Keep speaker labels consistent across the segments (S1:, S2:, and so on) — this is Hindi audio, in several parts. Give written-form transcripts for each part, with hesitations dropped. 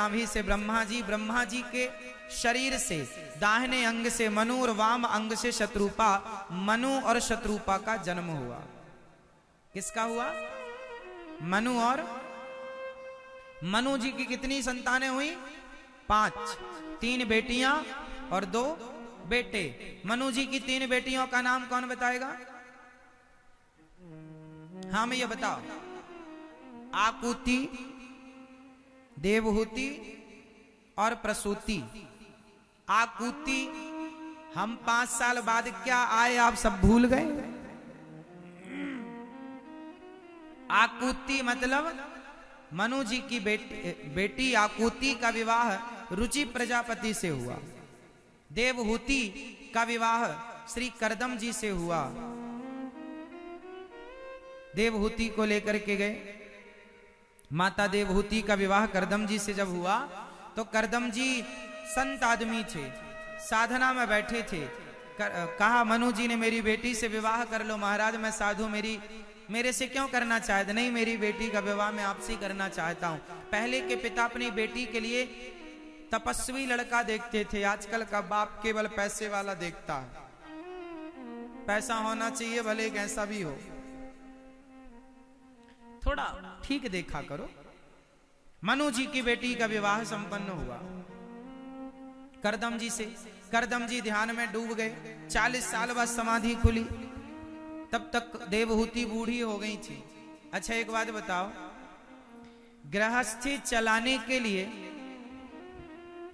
S1: नाभि से ब्रह्मा जी, ब्रह्मा जी के शरीर से दाहिने अंग से मनु और वाम अंग से शत्रुपा, मनु और शत्रुपा का जन्म हुआ। किसका हुआ? मनु और मनु जी की कितनी संतानें हुई? 5, 3 बेटियां और 2 बेटे। मनु जी की 3 बेटियों का नाम कौन बताएगा? हाँ मैं ये बताओ। आकुति, देवहूति और प्रसूति। आकुति हम 5 साल बाद क्या आए आप सब भूल गए? आकुति मतलब मनु जी की बेटी आकुति का विवाह रुचि प्रजापति से हुआ। देवहूति का विवाह श्री करदम जी से हुआ। देवहूति को लेकर के गए। माता देवहूति का विवाह करदम जी से जब हुआ तो करदम जी संत आदमी थे, साधना में बैठे थे। कहा मनु जी ने मेरी बेटी से विवाह कर लो। महाराज मैं साधु, मेरे से क्यों करना चाहते? नहीं, मेरी बेटी का विवाह मैं आपसे करना चाहता हूं। पहले के पिता अपनी बेटी के लिए तपस्वी लड़का देखते थे, आजकल का बाप केवल पैसे वाला देखता है। पैसा होना चाहिए भले कैसा भी हो, थोड़ा ठीक देखा करो। मनु जी की बेटी का विवाह संपन्न हुआ करदम जी से। करदम जी ध्यान में डूब गए। 40 साल बाद समाधि खुली, तब तक देवहूति बूढ़ी हो गई थी। अच्छा एक बात बताओ, गृहस्थी चलाने के लिए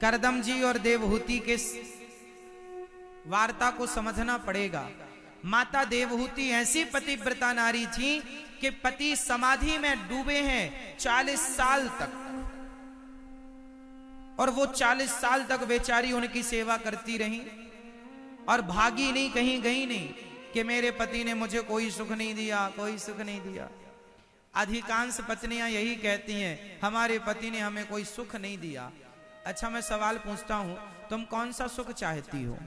S1: करदम जी और देवहूति के वार्ता को समझना पड़ेगा। माता देवहूति ऐसी पतिव्रता नारी थी कि पति समाधि में डूबे हैं 40 साल तक, और वो 40 साल तक बेचारी उनकी सेवा करती रही और भागी नहीं, कहीं गई नहीं कि मेरे पति ने मुझे कोई सुख नहीं दिया, कोई सुख नहीं दिया। अधिकांश पत्नियां यही कहती हैं, हमारे पति ने हमें कोई सुख नहीं दिया। अच्छा मैं सवाल पूछता हूं, तुम कौन सा सुख चाहती हो?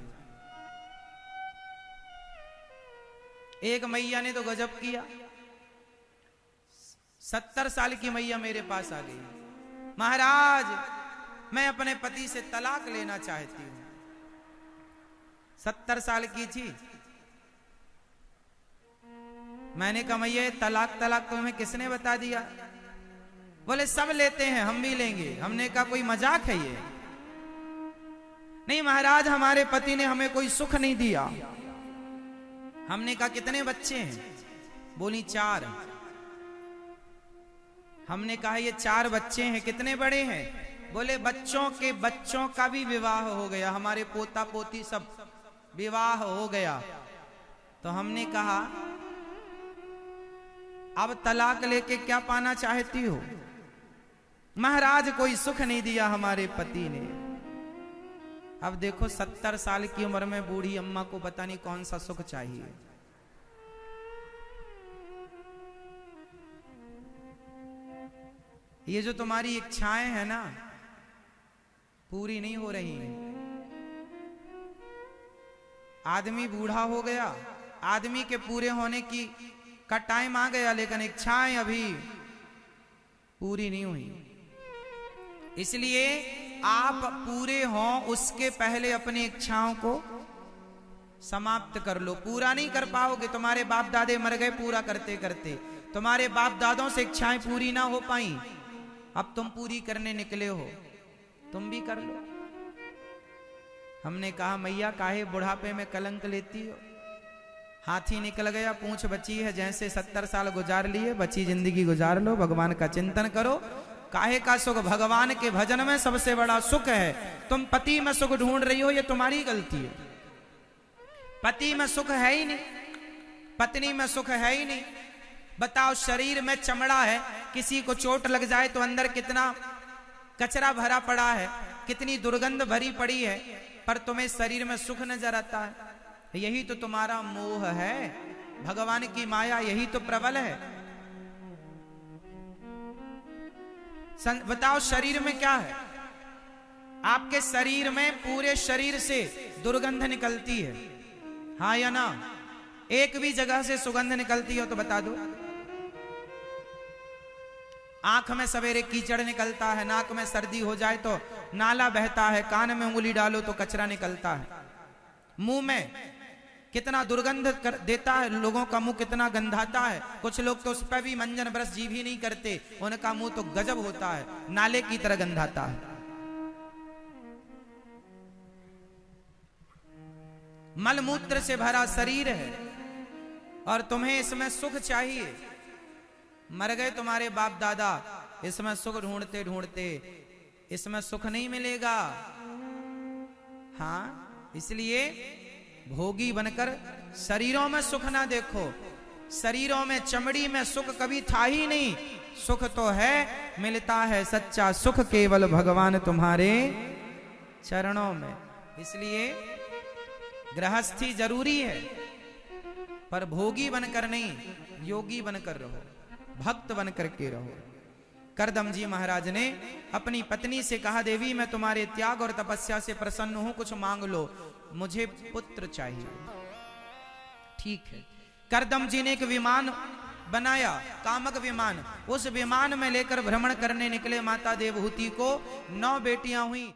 S1: एक मैया ने तो गजब किया। 70 साल की मैया मेरे पास आ गई, महाराज मैं अपने पति से तलाक लेना चाहती हूं। 70 साल की थी। मैंने कहा मैया तलाक तुम्हें किसने बता दिया? बोले सब लेते हैं, हम भी लेंगे। हमने कहा कोई मजाक है ये? नहीं महाराज हमारे पति ने हमें कोई सुख नहीं दिया। हमने कहा कितने बच्चे हैं? बोली 4। हमने कहा ये 4 बच्चे हैं, कितने बड़े हैं? बोले बच्चों के बच्चों का भी विवाह हो गया, हमारे पोता पोती सब विवाह हो गया। तो हमने कहा अब तलाक लेके क्या पाना चाहती हो? महाराज कोई सुख नहीं दिया हमारे पति ने। अब देखो 70 साल की उम्र में बूढ़ी अम्मा को पता नहीं कौन सा सुख चाहिए। ये जो तुम्हारी इच्छाएं हैं ना पूरी नहीं हो रही हैं। आदमी बूढ़ा हो गया, आदमी के पूरे होने का टाइम आ गया, लेकिन इच्छाएं अभी पूरी नहीं हुई। इसलिए आप पूरे हों उसके पहले अपनी इच्छाओं को समाप्त कर लो। पूरा नहीं कर पाओगे, तुम्हारे बाप दादे मर गए पूरा करते करते, तुम्हारे बाप दादों से इच्छाएं पूरी ना हो पाई, अब तुम पूरी करने निकले हो, तुम भी कर लो। हमने कहा मैया काहे बुढ़ापे में कलंक लेती हो? हाथी निकल गया, पूंछ बची है, जैसे 70 साल गुजार लिए बची जिंदगी गुजार लो, भगवान का चिंतन करो। काहे का सुख? भगवान के भजन में सबसे बड़ा सुख है। तुम पति में सुख ढूंढ रही हो, ये तुम्हारी गलती है। पति में सुख है ही नहीं, पत्नी में सुख है ही नहीं। बताओ शरीर में चमड़ा है, किसी को चोट लग जाए तो अंदर कितना कचरा भरा पड़ा है, कितनी दुर्गंध भरी पड़ी है, पर तुम्हें शरीर में सुख नजर आता है। यही तो तुम्हारा मोह है, भगवान की माया यही तो प्रबल है। बताओ शरीर में क्या है? आपके शरीर में पूरे शरीर से दुर्गंध निकलती है, हाँ या ना? एक भी जगह से सुगंध निकलती हो तो बता दो। आंख में सवेरे कीचड़ निकलता है, नाक में सर्दी हो जाए तो नाला बहता है, कान में उंगली डालो तो कचरा निकलता है, मुंह में कितना दुर्गंध देता है, लोगों का मुंह कितना गंधाता है। कुछ लोग तो उस पर भी मंजन ब्रश जी भी नहीं करते, उनका मुंह तो गजब होता है, नाले की तरह गंधाता है। मलमूत्र से भरा शरीर है और तुम्हें इसमें सुख चाहिए। मर गए तुम्हारे बाप दादा, इसमें सुख ढूंढते ढूंढते, इसमें सुख नहीं मिलेगा। हाँ, इसलिए भोगी बनकर शरीरों में सुख ना देखो। शरीरों में, चमड़ी में सुख कभी था ही नहीं। सुख तो है, मिलता है सच्चा सुख केवल भगवान तुम्हारे चरणों में। इसलिए गृहस्थी जरूरी है, पर भोगी बनकर नहीं, योगी बनकर रहो, भक्त बनकर के रहो। करदम जी महाराज ने अपनी पत्नी से कहा, देवी मैं तुम्हारे त्याग और तपस्या से प्रसन्न हूं, कुछ मांग लो, मुझे पुत्र चाहिए। ठीक है। करदम जी ने एक विमान बनाया, कामक विमान। उस विमान में लेकर भ्रमण करने निकले माता देवहूति को 9 बेटियां हुई।